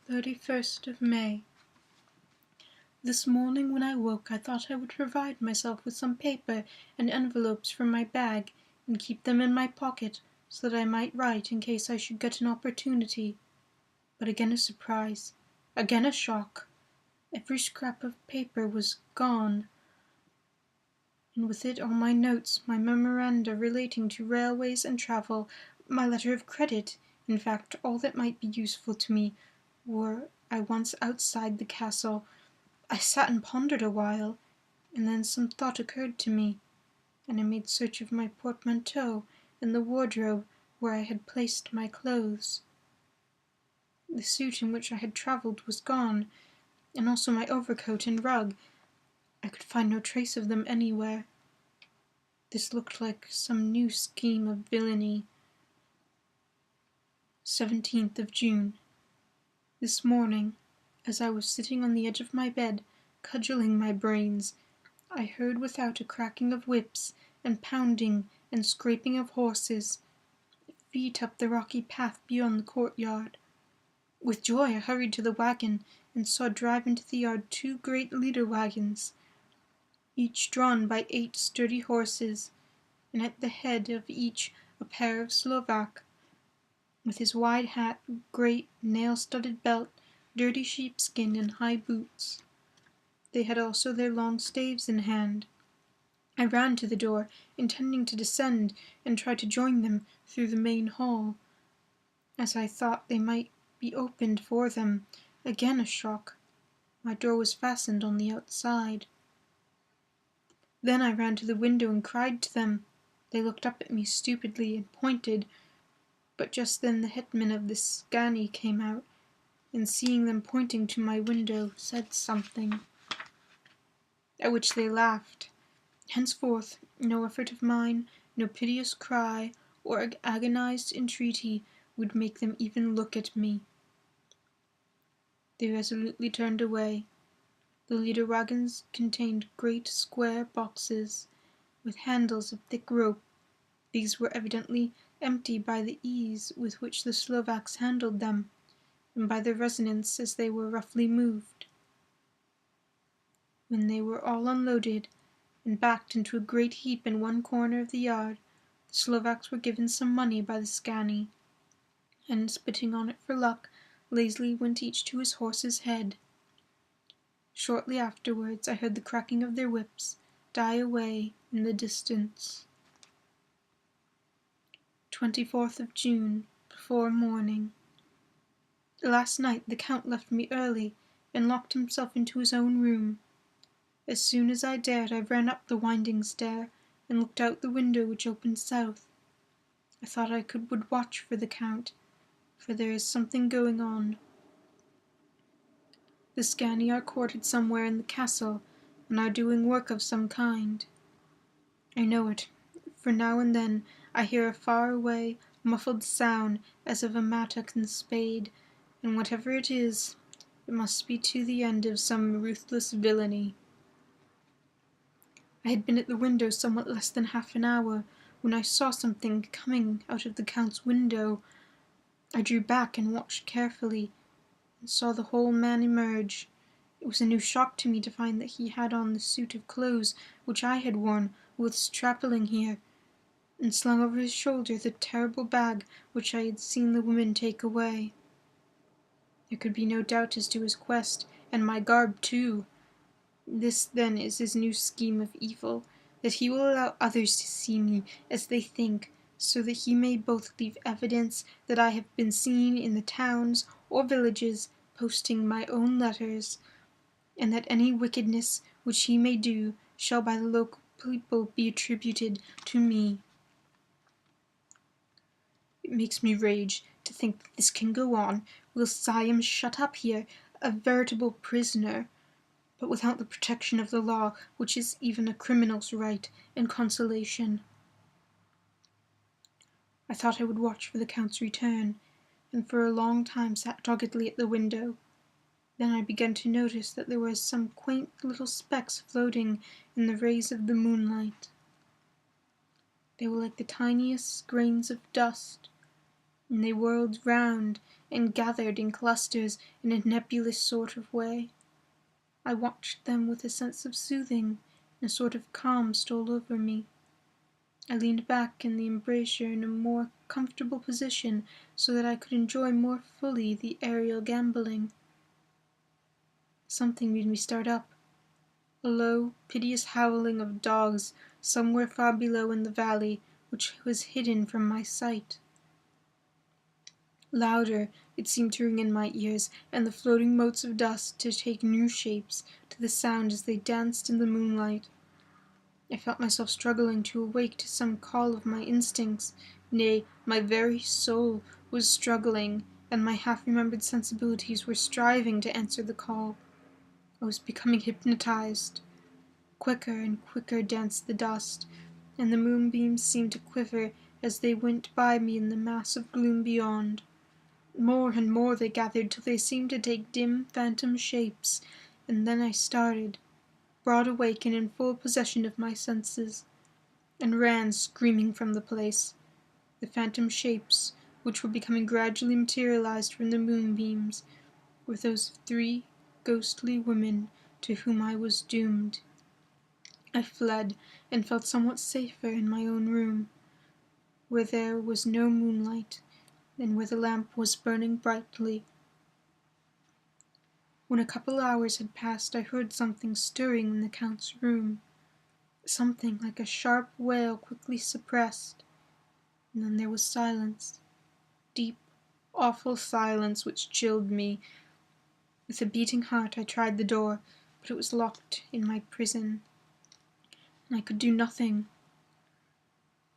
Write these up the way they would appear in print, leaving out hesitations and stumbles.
31st of May. This morning when I woke I thought I would provide myself with some paper and envelopes from my bag and keep them in my pocket so that I might write in case I should get an opportunity. But again a surprise, again a shock. Every scrap of paper was gone, and with it all my notes, my memoranda relating to railways and travel, my letter of credit, in fact all that might be useful to me. Were I once outside the castle, I sat and pondered a while, and then some thought occurred to me, and I made search of my portmanteau and the wardrobe where I had placed my clothes. The suit in which I had travelled was gone, and also my overcoat and rug. I could find no trace of them anywhere. This looked like some new scheme of villainy. 17th of June. This morning, as I was sitting on the edge of my bed, cudgelling my brains, I heard without a cracking of whips and pounding and scraping of horses, feet up the rocky path beyond the courtyard. With joy I hurried to the wagon and saw drive into the yard 2 great leader wagons, each drawn by 8 sturdy horses, and at the head of each a pair of Slovak, with his wide hat, great nail-studded belt, dirty sheepskin, and high boots. They had also their long staves in hand. I ran to the door, intending to descend and try to join them through the main hall. As I thought they might be opened for them, again a shock. My door was fastened on the outside. Then I ran to the window and cried to them. They looked up at me stupidly and pointed, but just then the hetman of the Scani came out, and seeing them pointing to my window, said something, at which they laughed. Henceforth no effort of mine, no piteous cry or agonized entreaty would make them even look at me. They resolutely turned away. The leader wagons contained great square boxes, with handles of thick rope. These were evidently empty by the ease with which the Slovaks handled them, and by their resonance as they were roughly moved. When they were all unloaded and backed into a great heap in one corner of the yard, the Slovaks were given some money by the Scani, and, spitting on it for luck, lazily went each to his horse's head. Shortly afterwards I heard the cracking of their whips die away in the distance. 24th of June, before morning. Last night the Count left me early and locked himself into his own room. As soon as I dared I ran up the winding stair and looked out the window which opened south. I thought I would watch for the Count, for there is something going on. The Scani are quartered somewhere in the castle and are doing work of some kind. I know it, for now and then I hear a far-away, muffled sound as of a mattock and spade, and whatever it is, it must be to the end of some ruthless villainy. I had been at the window somewhat less than half an hour when I saw something coming out of the Count's window. I drew back and watched carefully, and saw the whole man emerge. It was a new shock to me to find that he had on the suit of clothes which I had worn whilst travelling here, and slung over his shoulder the terrible bag which I had seen the women take away. There could be no doubt as to his quest, and my garb too. This, then, is his new scheme of evil, that he will allow others to see me as they think, so that he may both leave evidence that I have been seen in the towns or villages posting my own letters, and that any wickedness which he may do shall by the local people be attributed to me. It makes me rage to think that this can go on whilst I am shut up here, a veritable prisoner, but without the protection of the law, which is even a criminal's right and consolation. I thought I would watch for the Count's return, and for a long time sat doggedly at the window. Then I began to notice that there were some quaint little specks floating in the rays of the moonlight. They were like the tiniest grains of dust, and they whirled round and gathered in clusters in a nebulous sort of way. I watched them with a sense of soothing, and a sort of calm stole over me. I leaned back in the embrasure in a more comfortable position so that I could enjoy more fully the aerial gambolling. Something made me start up. A low, piteous howling of dogs somewhere far below in the valley, which was hidden from my sight. Louder it seemed to ring in my ears, and the floating motes of dust to take new shapes to the sound as they danced in the moonlight. I felt myself struggling to awake to some call of my instincts, nay, my very soul was struggling, and my half-remembered sensibilities were striving to answer the call. I was becoming hypnotized. Quicker and quicker danced the dust, and the moonbeams seemed to quiver as they went by me in the mass of gloom beyond. More and more they gathered till they seemed to take dim phantom shapes, and then I started, broad awake and in full possession of my senses, and ran screaming from the place. The phantom shapes, which were becoming gradually materialized from the moonbeams, were those of 3 ghostly women to whom I was doomed. I fled, and felt somewhat safer in my own room, where there was no moonlight, and where the lamp was burning brightly. When a couple hours had passed, I heard something stirring in the Count's room, something like a sharp wail quickly suppressed, and then there was silence, deep, awful silence which chilled me. With a beating heart I tried the door, but it was locked in my prison, and I could do nothing.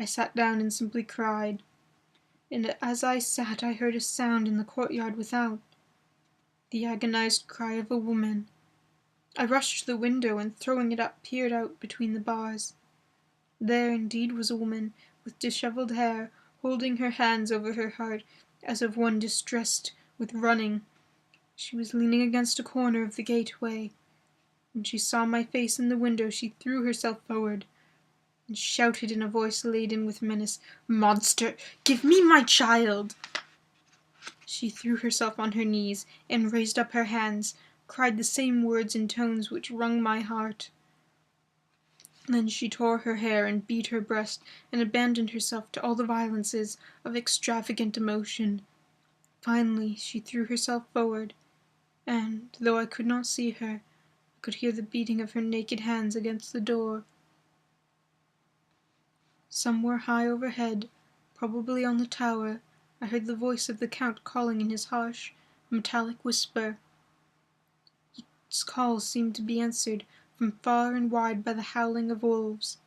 I sat down and simply cried, and as I sat I heard a sound in the courtyard without, the agonized cry of a woman. I rushed to the window, and throwing it up, peered out between the bars. There indeed was a woman, with dishevelled hair, holding her hands over her heart, as of one distressed with running. She was leaning against a corner of the gateway. When she saw my face in the window, she threw herself forward, and shouted in a voice laden with menace, "Monster, give me my child!" She threw herself on her knees, and raised up her hands, cried the same words in tones which wrung my heart. Then she tore her hair and beat her breast, and abandoned herself to all the violences of extravagant emotion. Finally she threw herself forward, and, though I could not see her, I could hear the beating of her naked hands against the door. Somewhere high overhead, probably on the tower, I heard the voice of the Count calling in his harsh, metallic whisper. Its call seemed to be answered from far and wide by the howling of wolves.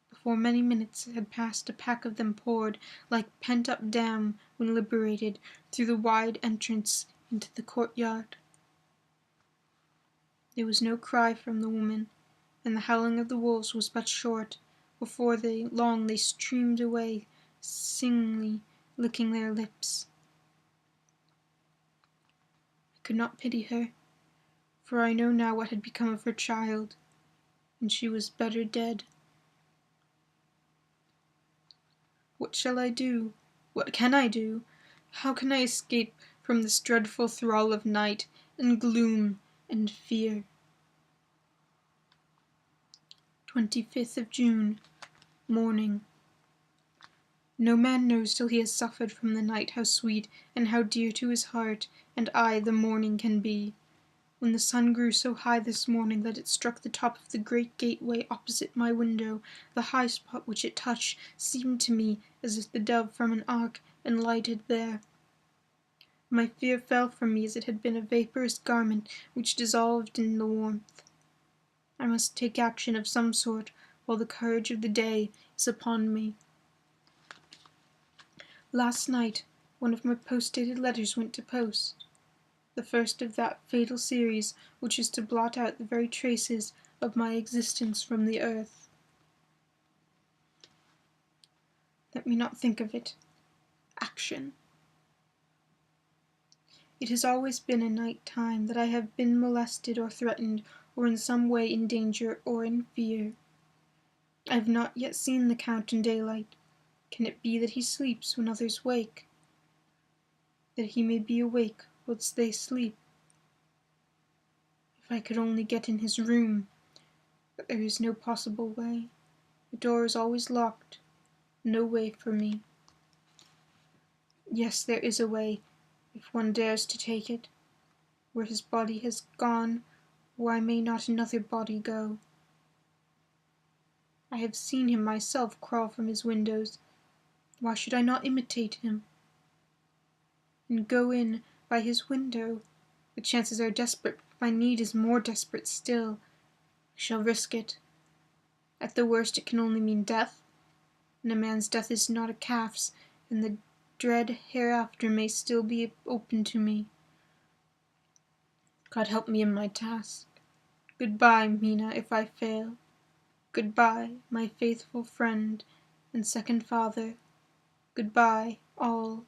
Before many minutes had passed, a pack of them poured, like pent-up dam when liberated, through the wide entrance into the courtyard. There was no cry from the woman, and the howling of the wolves was but short. Before long they streamed away, singly licking their lips. I could not pity her, for I know now what had become of her child, and she was better dead. What shall I do? What can I do? How can I escape from this dreadful thrall of night, and gloom, and fear? 25th of June, morning. No man knows till he has suffered from the night how sweet and how dear to his heart and eye the morning can be. When the sun grew so high this morning that it struck the top of the great gateway opposite my window, the high spot which it touched seemed to me as if the dove from an ark enlighted there. My fear fell from me as it had been a vaporous garment which dissolved in the warmth. I must take action of some sort while the courage of the day is upon me. Last night one of my post-dated letters went to post, the first of that fatal series which is to blot out the very traces of my existence from the earth. Let me not think of it. Action. It has always been at night time that I have been molested or threatened, or in some way in danger or in fear. I have not yet seen the Count in daylight. Can it be that he sleeps when others wake? that he may be awake whilst they sleep. If I could only get in his room, but there is no possible way. The door is always locked, no way for me. Yes, there is a way, if one dares to take it. Where his body has gone, why may not another body go? I have seen him myself crawl from his windows. Why should I not imitate him and go in by his window? The chances are desperate, but my need is more desperate still. I shall risk it. At the worst it can only mean death, and a man's death is not a calf's, and the dread hereafter may still be open to me. God help me in my task. Goodbye, Mina, if I fail. Goodbye, my faithful friend and second father. Goodbye, all,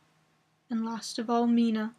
and last of all, Mina.